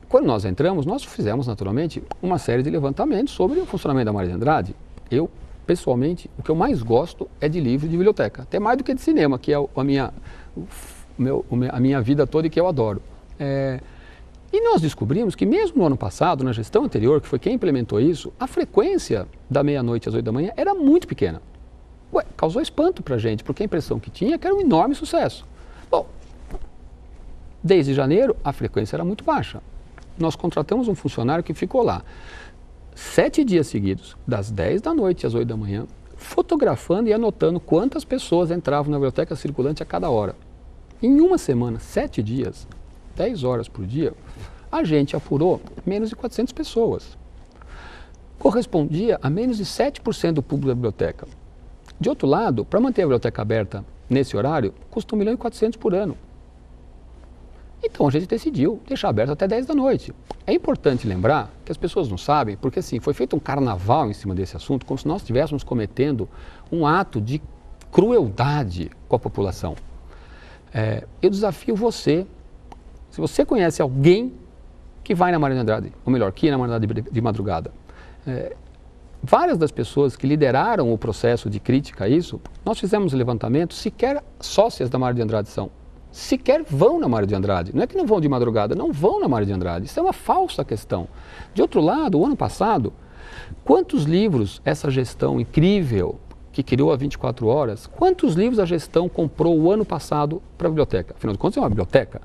quando nós entramos, nós fizemos naturalmente uma série de levantamentos sobre o funcionamento da Mário de Andrade. Eu, pessoalmente, o que eu mais gosto é de livro de biblioteca, até mais do que de cinema, que é a minha vida toda e que eu adoro. E nós descobrimos que mesmo no ano passado, na gestão anterior, que foi quem implementou isso, a frequência da meia-noite às 8 da manhã era muito pequena. Causou espanto para a gente, porque a impressão que tinha é que era um enorme sucesso. Bom, desde janeiro a frequência era muito baixa. Nós contratamos um funcionário que ficou lá 7 dias seguidos, das 10 da noite às 8 da manhã, fotografando e anotando quantas pessoas entravam na biblioteca circulante a cada hora. Em uma semana, 7 dias, 10 horas por dia, a gente apurou menos de 400 pessoas. Correspondia a menos de 7% do público da biblioteca. De outro lado, para manter a biblioteca aberta nesse horário, custa R$ 1.400.000 por ano. Então a gente decidiu deixar aberto até 10 da noite. É importante lembrar que as pessoas não sabem, porque assim, foi feito um carnaval em cima desse assunto, como se nós estivéssemos cometendo um ato de crueldade com a população. Eu desafio você, se você conhece alguém que vai na Mário de Andrade, ou melhor, que ia na Mário de Andrade de madrugada, várias das pessoas que lideraram o processo de crítica a isso, nós fizemos um levantamento, sequer sócias da Mário de Andrade são. Sequer vão na Mário de Andrade. Não é que não vão de madrugada, não vão na Mário de Andrade. Isso é uma falsa questão. De outro lado, o ano passado, quantos livros essa gestão incrível que criou a 24 horas, quantos livros a gestão comprou o ano passado para a biblioteca? Afinal de contas, é uma biblioteca.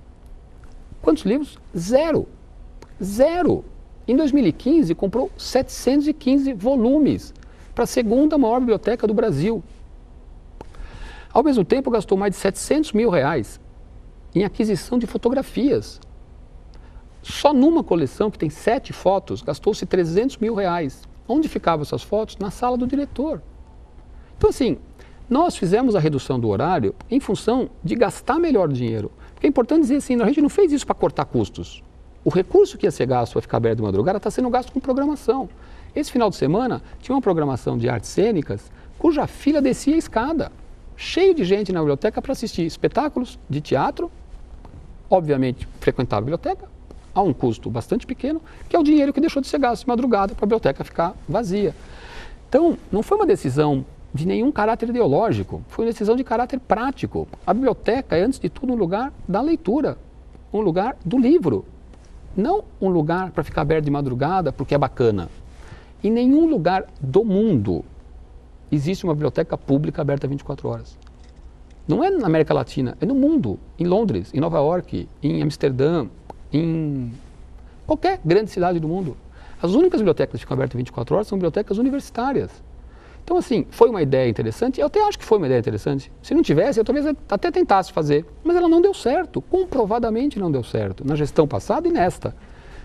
Quantos livros? Zero. Zero. Em 2015, comprou 715 volumes para a segunda maior biblioteca do Brasil. Ao mesmo tempo, gastou mais de R$700 mil em aquisição de fotografias. Só numa coleção que tem 7 fotos, gastou-se R$300 mil. Onde ficavam essas fotos? Na sala do diretor. Então, assim, Nós fizemos a redução do horário em função de gastar melhor dinheiro. Porque é importante dizer assim, a gente não fez isso para cortar custos. O recurso que ia ser gasto para ficar aberto de madrugada está sendo gasto com programação. Esse final de semana tinha uma programação de artes cênicas cuja fila descia a escada. Cheio de gente na biblioteca para assistir espetáculos de teatro, obviamente frequentar a biblioteca, a um custo bastante pequeno, que é o dinheiro que deixou de ser gasto de madrugada para a biblioteca ficar vazia. Então, não foi uma decisão de nenhum caráter ideológico, foi uma decisão de caráter prático. A biblioteca é, antes de tudo, um lugar da leitura, um lugar do livro, não um lugar para ficar aberto de madrugada porque é bacana. Em nenhum lugar do mundo existe uma biblioteca pública aberta 24 horas. Não é na América Latina, é no mundo, em Londres, em Nova York, em Amsterdã, em qualquer grande cidade do mundo. As únicas bibliotecas que ficam abertas 24 horas são bibliotecas universitárias. Então, assim, foi uma ideia interessante, eu até acho que foi uma ideia interessante. Se não tivesse, eu talvez até tentasse fazer, mas ela não deu certo, comprovadamente não deu certo, na gestão passada e nesta.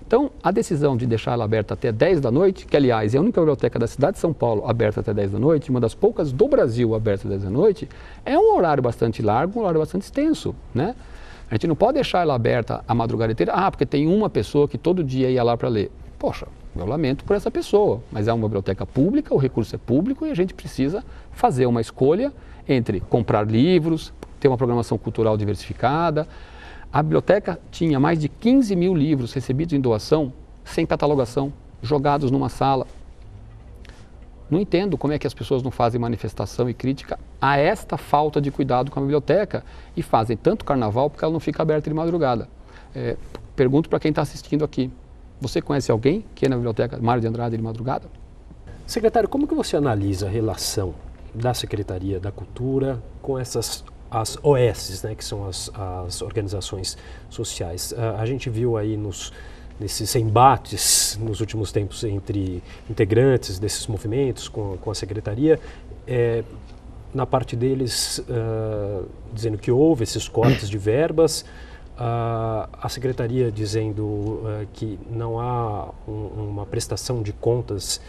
Então, a decisão de deixar ela aberta até 10 da noite, que aliás é a única biblioteca da cidade de São Paulo aberta até 10 da noite, uma das poucas do Brasil aberta até 10 da noite, é um horário bastante largo, um horário bastante extenso, né? A gente não pode deixar ela aberta a madrugada inteira, porque tem uma pessoa que todo dia ia lá para ler. Poxa, eu lamento por essa pessoa, mas é uma biblioteca pública, o recurso é público e a gente precisa fazer uma escolha entre comprar livros, ter uma programação cultural diversificada. A biblioteca tinha mais de 15 mil livros recebidos em doação, sem catalogação, jogados numa sala. Não entendo como é que as pessoas não fazem manifestação e crítica a esta falta de cuidado com a biblioteca e fazem tanto carnaval porque ela não fica aberta de madrugada. Pergunto para quem está assistindo aqui, você conhece alguém que é na biblioteca Mário de Andrade de madrugada? Secretário, como que você analisa a relação da Secretaria da Cultura com as OS, né, que são as organizações sociais? A gente viu aí nesses embates nos últimos tempos entre integrantes desses movimentos com a Secretaria, na parte deles dizendo que houve esses cortes de verbas, a Secretaria dizendo que não há uma prestação de contas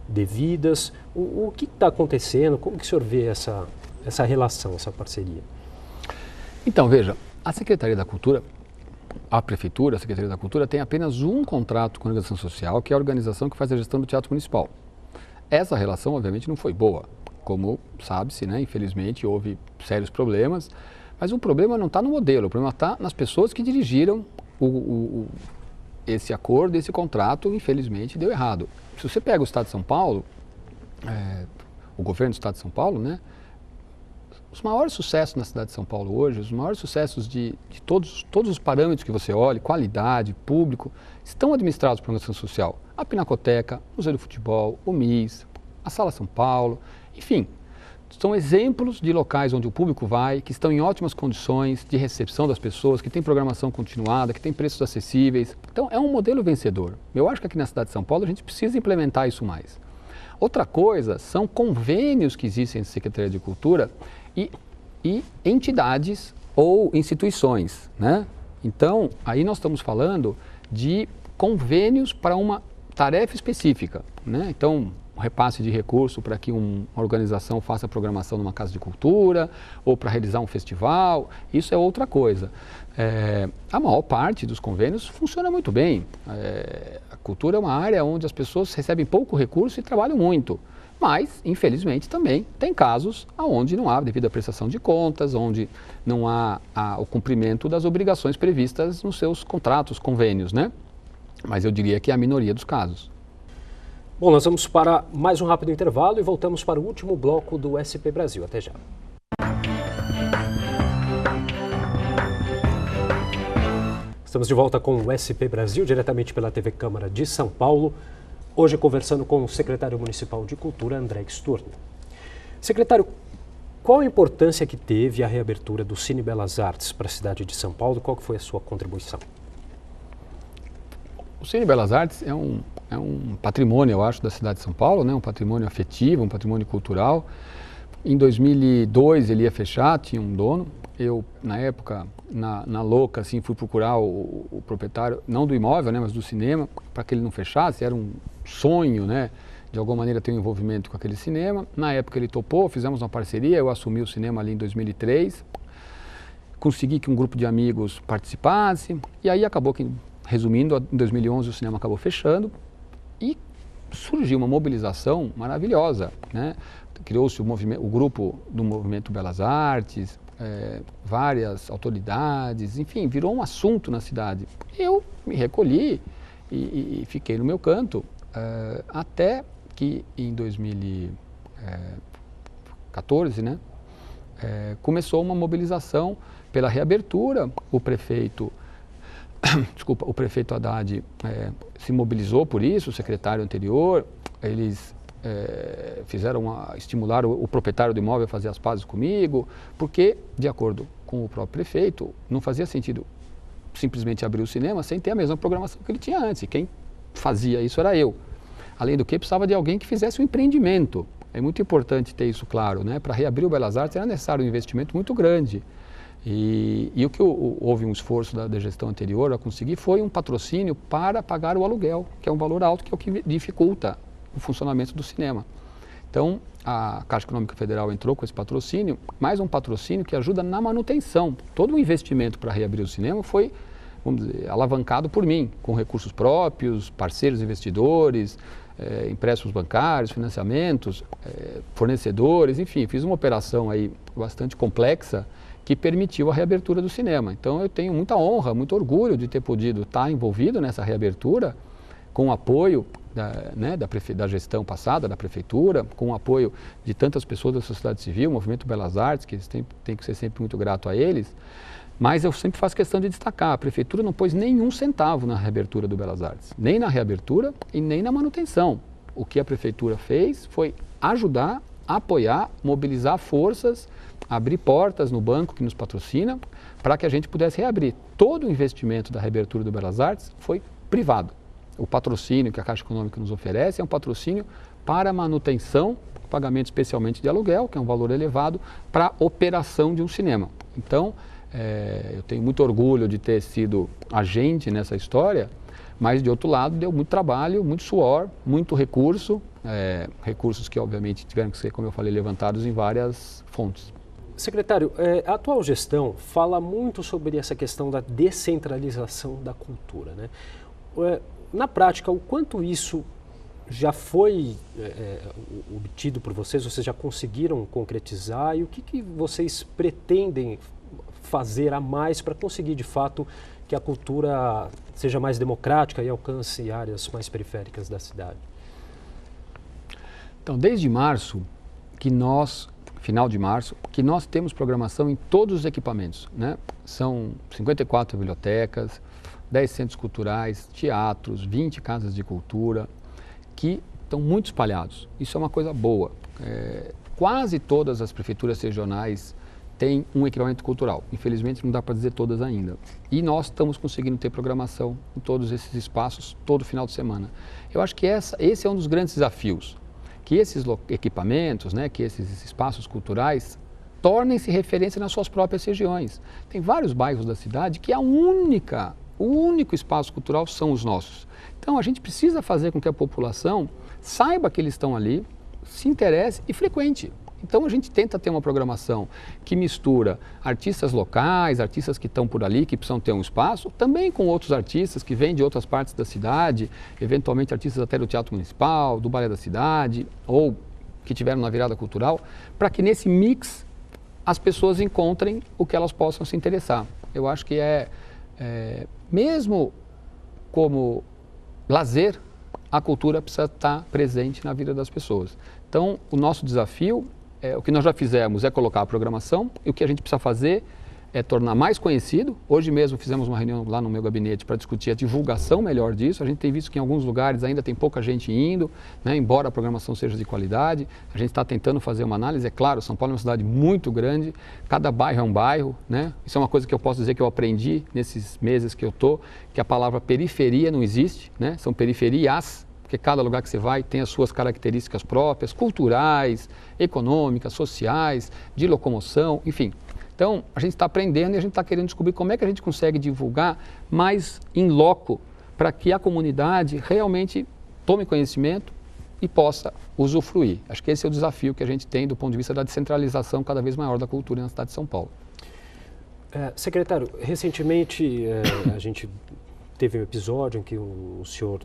devidas. O que está acontecendo? Como que o senhor vê essa relação, essa parceria? Então, veja, a Secretaria da Cultura, a Prefeitura, a Secretaria da Cultura, tem apenas um contrato com a organização social, que é a organização que faz a gestão do Teatro Municipal. Essa relação, obviamente, não foi boa. Como sabe-se, né? Infelizmente, houve sérios problemas, mas o problema não está no modelo, o problema está nas pessoas que dirigiram esse acordo, esse contrato, infelizmente, deu errado. Se você pega o Estado de São Paulo, o governo do Estado de São Paulo, né? Os maiores sucessos na cidade de São Paulo hoje, os maiores sucessos de todos os parâmetros que você olhe, qualidade, público, estão administrados por organização social. A Pinacoteca, o Museu do Futebol, o MIS, a Sala São Paulo, enfim, são exemplos de locais onde o público vai, que estão em ótimas condições de recepção das pessoas, que tem programação continuada, que tem preços acessíveis. Então, é um modelo vencedor. Eu acho que aqui na cidade de São Paulo a gente precisa implementar isso mais. Outra coisa são convênios que existem na Secretaria de Cultura e entidades ou instituições, né? Então, aí nós estamos falando de convênios para uma tarefa específica, né? Então, um repasse de recurso para que uma organização faça programação numa casa de cultura ou para realizar um festival, isso é outra coisa. A maior parte dos convênios funciona muito bem. A cultura é uma área onde as pessoas recebem pouco recurso e trabalham muito. Mas, infelizmente, também tem casos onde não há devida prestação de contas, onde não há o cumprimento das obrigações previstas nos seus contratos, convênios, né? Mas eu diria que é a minoria dos casos. Bom, nós vamos para mais um rápido intervalo e voltamos para o último bloco do SP Brasil. Até já. Estamos de volta com o SP Brasil, diretamente pela TV Câmara de São Paulo. Hoje conversando com o secretário municipal de Cultura, André Sturner. Secretário, qual a importância que teve a reabertura do Cine Belas Artes para a cidade de São Paulo? Qual que foi a sua contribuição? O Cine Belas Artes é um patrimônio, eu acho, da cidade de São Paulo, né? Um patrimônio afetivo, um patrimônio cultural. Em 2002 ele ia fechar, tinha um dono. Eu, na época, na louca, assim, fui procurar o proprietário, não do imóvel, né, mas do cinema, para que ele não fechasse. Era um sonho, né, de alguma maneira ter um envolvimento com aquele cinema. Na época ele topou, fizemos uma parceria, eu assumi o cinema ali em 2003, consegui que um grupo de amigos participasse, e aí acabou que, resumindo, em 2011 o cinema acabou fechando e surgiu uma mobilização maravilhosa, né? Criou-se o grupo do Movimento Belas Artes, várias autoridades, enfim, virou um assunto na cidade. Eu me recolhi e fiquei no meu canto, até que em 2014, né, começou uma mobilização pela reabertura. O prefeito Haddad se mobilizou por isso, o secretário anterior, eles estimularam o proprietário do imóvel a fazer as pazes comigo, porque, de acordo com o próprio prefeito, não fazia sentido simplesmente abrir o cinema sem ter a mesma programação que ele tinha antes. E quem fazia isso era eu. Além do que, precisava de alguém que fizesse um empreendimento. É muito importante ter isso claro, né? Para reabrir o Belas Artes era necessário um investimento muito grande. E o que houve um esforço da gestão anterior a conseguir foi um patrocínio para pagar o aluguel, que é um valor alto, que é o que dificulta o funcionamento do cinema. Então, a Caixa Econômica Federal entrou com esse patrocínio, mais um patrocínio que ajuda na manutenção. Todo o investimento para reabrir o cinema foi, vamos dizer, alavancado por mim, com recursos próprios, parceiros investidores, empréstimos bancários, financiamentos, fornecedores, enfim, fiz uma operação aí bastante complexa que permitiu a reabertura do cinema. Então eu tenho muita honra, muito orgulho de ter podido estar envolvido nessa reabertura, com o apoio da gestão passada, da prefeitura, com o apoio de tantas pessoas da sociedade civil, o Movimento Belas Artes, que tem que ser sempre muito grato a eles. Mas eu sempre faço questão de destacar, a prefeitura não pôs nenhum centavo na reabertura do Belas Artes, nem na reabertura e nem na manutenção. O que a prefeitura fez foi ajudar, apoiar, mobilizar forças, abrir portas no banco que nos patrocina, para que a gente pudesse reabrir. Todo o investimento da reabertura do Belas Artes foi privado. O patrocínio que a Caixa Econômica nos oferece é um patrocínio para manutenção, pagamento especialmente de aluguel, que é um valor elevado, para a operação de um cinema. Então, eu tenho muito orgulho de ter sido agente nessa história, mas de outro lado deu muito trabalho, muito suor, muito recurso, recursos que obviamente tiveram que ser, como eu falei, levantados em várias fontes. Secretário, a atual gestão fala muito sobre essa questão da descentralização da cultura, né? Na prática, o quanto isso já foi obtido por vocês já conseguiram concretizar e o que vocês pretendem fazer a mais para conseguir, de fato, que a cultura seja mais democrática e alcance áreas mais periféricas da cidade? Então, desde março, final de março, que nós temos programação em todos os equipamentos, né? São 54 bibliotecas, 10 centros culturais, teatros, 20 casas de cultura, que estão muito espalhados. Isso é uma coisa boa. Quase todas as prefeituras regionais têm um equipamento cultural. Infelizmente, não dá para dizer todas ainda. E nós estamos conseguindo ter programação em todos esses espaços, todo final de semana. Eu acho que esse é um dos grandes desafios, que esses equipamentos, né, que esses espaços culturais tornem-se referência nas suas próprias regiões. Tem vários bairros da cidade que o único espaço cultural são os nossos. Então a gente precisa fazer com que a população saiba que eles estão ali, se interesse e frequente. Então a gente tenta ter uma programação que mistura artistas locais, artistas que estão por ali, que precisam ter um espaço, também com outros artistas que vêm de outras partes da cidade, eventualmente artistas até do Teatro Municipal, do Balé da Cidade, ou que tiveram na virada cultural, para que nesse mix as pessoas encontrem o que elas possam se interessar. Eu acho que mesmo como lazer, a cultura precisa estar presente na vida das pessoas. Então, o nosso desafio, o que nós já fizemos é colocar a programação, e o que a gente precisa fazer é tornar mais conhecido. Hoje mesmo fizemos uma reunião lá no meu gabinete para discutir a divulgação melhor disso. A gente tem visto que em alguns lugares ainda tem pouca gente indo, né, embora a programação seja de qualidade. A gente está tentando fazer uma análise. É claro, São Paulo é uma cidade muito grande, cada bairro é um bairro, né? Isso é uma coisa que eu posso dizer que eu aprendi nesses meses que eu estou, que a palavra periferia não existe, né? São periferias, porque cada lugar que você vai tem as suas características próprias, culturais, econômicas, sociais, de locomoção, enfim. Então, a gente está aprendendo e a gente está querendo descobrir como é que a gente consegue divulgar mais in loco para que a comunidade realmente tome conhecimento e possa usufruir. Acho que esse é o desafio que a gente tem do ponto de vista da descentralização cada vez maior da cultura na cidade de São Paulo. Secretário, recentemente a gente teve um episódio em que o senhor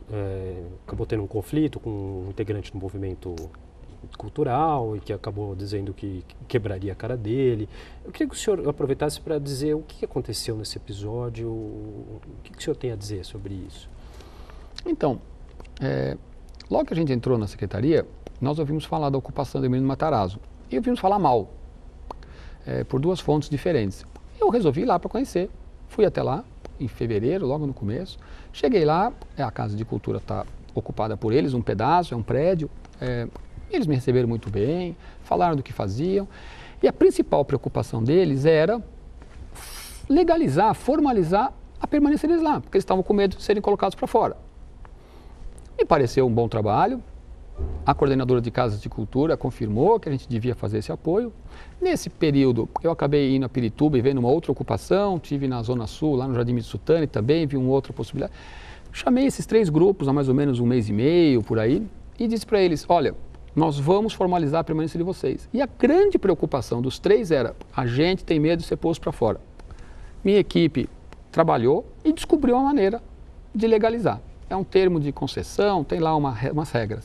acabou tendo um conflito com um integrante do movimento cultural e que acabou dizendo que quebraria a cara dele. Eu queria que o senhor aproveitasse para dizer o que aconteceu nesse episódio, o que o senhor tem a dizer sobre isso. Então, logo que a gente entrou na secretaria, nós ouvimos falar da ocupação do Emílio Matarazzo e ouvimos falar mal, por duas fontes diferentes. Eu resolvi ir lá para conhecer, fui até lá em fevereiro, logo no começo, cheguei lá, a Casa de Cultura está ocupada por eles, um pedaço, é um prédio, eles me receberam muito bem, falaram do que faziam, e a principal preocupação deles era legalizar, formalizar a permanência deles lá, porque eles estavam com medo de serem colocados para fora. Me pareceu um bom trabalho, a coordenadora de Casas de Cultura confirmou que a gente devia fazer esse apoio. Nesse período, eu acabei indo a Pirituba e vendo uma outra ocupação, tive na Zona Sul, lá no Jardim Mitsutani também, vi uma outra possibilidade. Chamei esses 3 grupos há mais ou menos 1 mês e meio, por aí, e disse para eles, olha, nós vamos formalizar a permanência de vocês. E a grande preocupação dos 3 era, a gente tem medo de ser posto para fora. Minha equipe trabalhou e descobriu uma maneira de legalizar. É um termo de concessão, tem lá umas regras.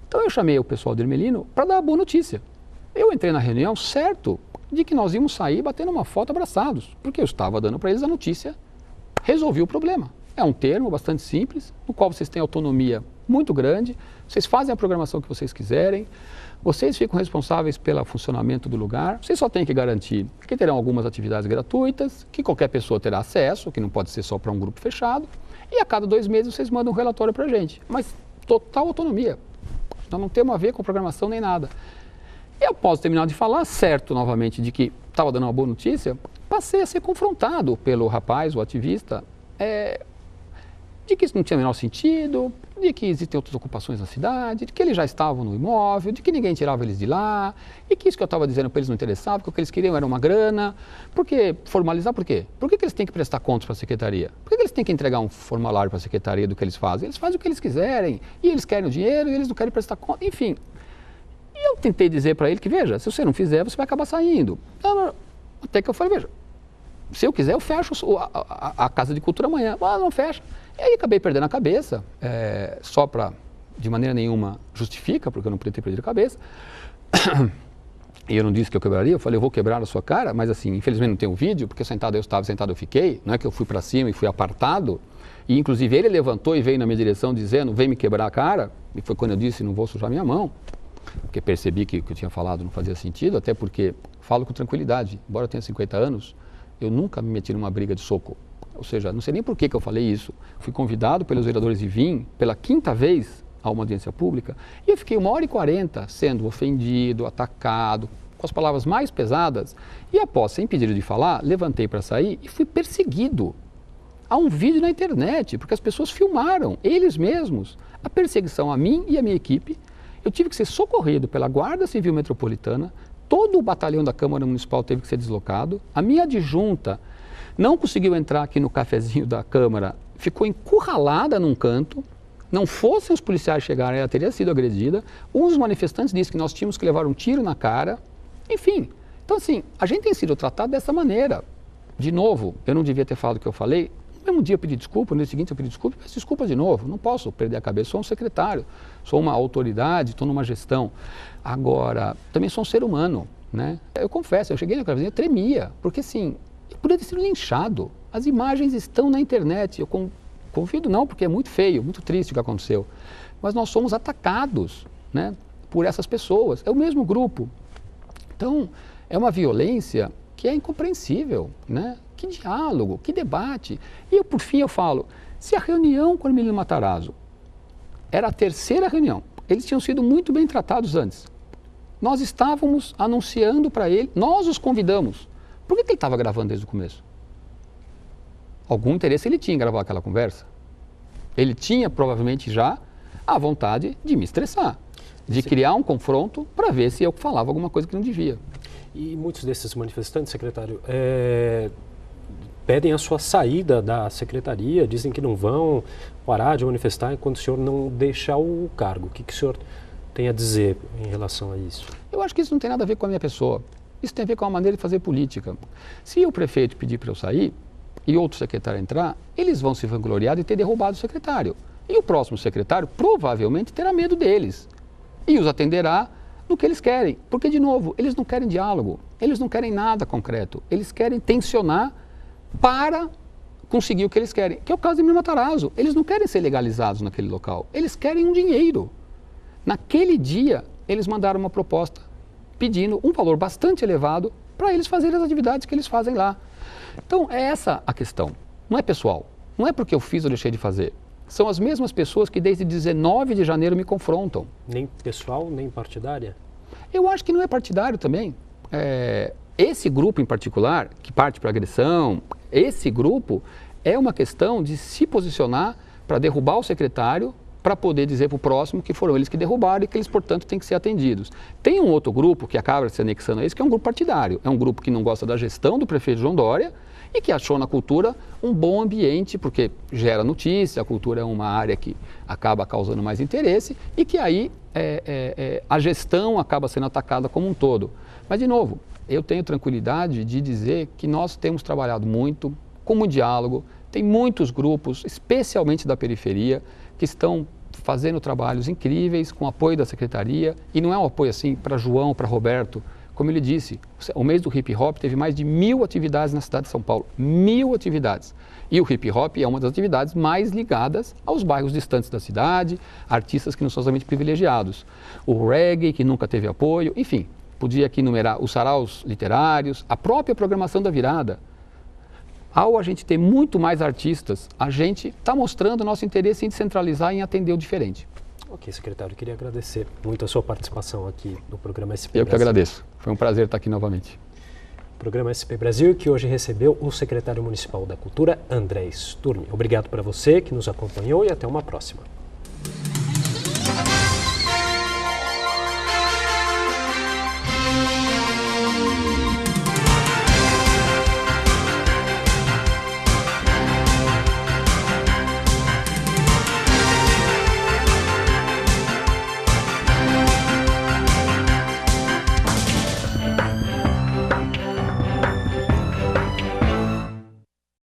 Então eu chamei o pessoal do Ermelino para dar a boa notícia. Eu entrei na reunião certo de que nós íamos sair batendo uma foto abraçados, porque eu estava dando para eles a notícia, resolvi o problema. É um termo bastante simples, no qual vocês têm autonomia muito grande, vocês fazem a programação que vocês quiserem, vocês ficam responsáveis pelo funcionamento do lugar, vocês só têm que garantir que terão algumas atividades gratuitas, que qualquer pessoa terá acesso, que não pode ser só para um grupo fechado, e a cada 2 meses vocês mandam um relatório para a gente, mas total autonomia. Nós não temos a ver com programação nem nada. E após terminar de falar, certo novamente de que estava dando uma boa notícia, passei a ser confrontado pelo rapaz, o ativista, de que isso não tinha o menor sentido, de que existem outras ocupações na cidade, de que eles já estavam no imóvel, de que ninguém tirava eles de lá, e que isso que eu estava dizendo para eles não interessava, que o que eles queriam era uma grana. Porque formalizar por quê? Por que eles têm que prestar contas para a secretaria? Por que eles têm que entregar um formulário para a secretaria do que eles fazem? Eles fazem o que eles quiserem, e eles querem o dinheiro, e eles não querem prestar conta, enfim. E eu tentei dizer para ele que, veja, se você não fizer, você vai acabar saindo. Até que eu falei, veja, se eu quiser, eu fecho a Casa de Cultura amanhã. Não fecha. E aí acabei perdendo a cabeça, só para, de maneira nenhuma, justifica, porque eu não podia ter perdido a cabeça. E eu não disse que eu quebraria, eu falei, eu vou quebrar a sua cara, mas assim, infelizmente não tem um vídeo, porque sentado eu estava, sentado eu fiquei, não é que eu fui para cima e fui apartado, e inclusive ele levantou e veio na minha direção dizendo, vem me quebrar a cara, e foi quando eu disse, não vou sujar minha mão, porque percebi que o que eu tinha falado não fazia sentido, até porque falo com tranquilidade, embora eu tenha 50 anos, eu nunca me meti numa briga de soco. Ou seja, não sei nem por que eu falei isso. Fui convidado pelos vereadores e vim pela 5ª vez a uma audiência pública e eu fiquei 1h40 sendo ofendido, atacado, com as palavras mais pesadas. E após, sem pedido de falar, levantei para sair e fui perseguido. Há um vídeo na internet, porque as pessoas filmaram, eles mesmos, a perseguição a mim e a minha equipe. Eu tive que ser socorrido pela Guarda Civil Metropolitana, todo o batalhão da Câmara Municipal teve que ser deslocado, a minha adjunta não conseguiu entrar aqui no cafezinho da Câmara, ficou encurralada num canto, não fossem os policiais chegarem, ela teria sido agredida, uns manifestantes disseram que nós tínhamos que levar um tiro na cara, enfim. Então assim, a gente tem sido tratado dessa maneira. De novo, eu não devia ter falado o que eu falei, no mesmo dia eu pedi desculpa, no dia seguinte eu pedi desculpa, peço desculpa de novo, não posso perder a cabeça, sou um secretário, sou uma autoridade, estou numa gestão. Agora, também sou um ser humano, né? Eu confesso, eu cheguei na cafezinha, eu tremia, porque assim, eu podia ter sido linchado. As imagens estão na internet. Eu convido não, porque é muito feio, muito triste o que aconteceu. Mas nós somos atacados, né, por essas pessoas. É o mesmo grupo. Então, é uma violência que é incompreensível, né? Que diálogo, que debate. E por fim eu falo, se a reunião com o Emílio Matarazzo era a 3ª reunião, eles tinham sido muito bem tratados antes. Nós estávamos anunciando para ele, nós os convidamos. Por que ele estava gravando desde o começo? Algum interesse ele tinha em gravar aquela conversa. Ele tinha provavelmente já a vontade de me estressar, de criar um confronto para ver se eu falava alguma coisa que não devia. E muitos desses manifestantes, secretário, pedem a sua saída da secretaria, dizem que não vão parar de manifestar enquanto o senhor não deixar o cargo. O que o senhor tem a dizer em relação a isso? Eu acho que isso não tem nada a ver com a minha pessoa. Isso tem a ver com a maneira de fazer política. Se o prefeito pedir para eu sair e outro secretário entrar, eles vão se vangloriar de ter derrubado o secretário. E o próximo secretário provavelmente terá medo deles e os atenderá no que eles querem. Porque, de novo, eles não querem diálogo, eles não querem nada concreto, eles querem tensionar para conseguir o que eles querem, que é o caso de Mir Matarazzo. Eles não querem ser legalizados naquele local, eles querem um dinheiro. Naquele dia, eles mandaram uma proposta pedindo um valor bastante elevado para eles fazerem as atividades que eles fazem lá. Então, é essa a questão. Não é pessoal, não é porque eu fiz ou deixei de fazer. São as mesmas pessoas que desde 19 de janeiro me confrontam. Nem pessoal, nem partidária? Eu acho que não é partidário também. Esse grupo em particular, que parte para agressão, esse grupo é uma questão de se posicionar para derrubar o secretário, para poder dizer para o próximo que foram eles que derrubaram e que eles, portanto, têm que ser atendidos. Tem um outro grupo que acaba se anexando a isso, que é um grupo partidário. É um grupo que não gosta da gestão do prefeito João Dória e que achou na cultura um bom ambiente, porque gera notícia, a cultura é uma área que acaba causando mais interesse e que aí a gestão acaba sendo atacada como um todo. Mas, de novo, eu tenho tranquilidade de dizer que nós temos trabalhado muito, com o diálogo, tem muitos grupos, especialmente da periferia, que estão fazendo trabalhos incríveis com apoio da secretaria, e não é um apoio assim para João, para Roberto. Como ele disse, o mês do hip hop teve mais de 1000 atividades na cidade de São Paulo, 1000 atividades. E o hip hop é uma das atividades mais ligadas aos bairros distantes da cidade, artistas que não são somente privilegiados. O reggae, que nunca teve apoio, enfim, podia aqui enumerar os saraus literários, a própria programação da virada. Ao a gente ter muito mais artistas, a gente está mostrando o nosso interesse em descentralizar e em atender o diferente. Ok, secretário, queria agradecer muito a sua participação aqui no programa SP Eu Brasil. que agradeço. Foi um prazer estar aqui novamente. O programa SP Brasil, que hoje recebeu o secretário municipal da Cultura, André Sturmi. Obrigado para você que nos acompanhou e até uma próxima.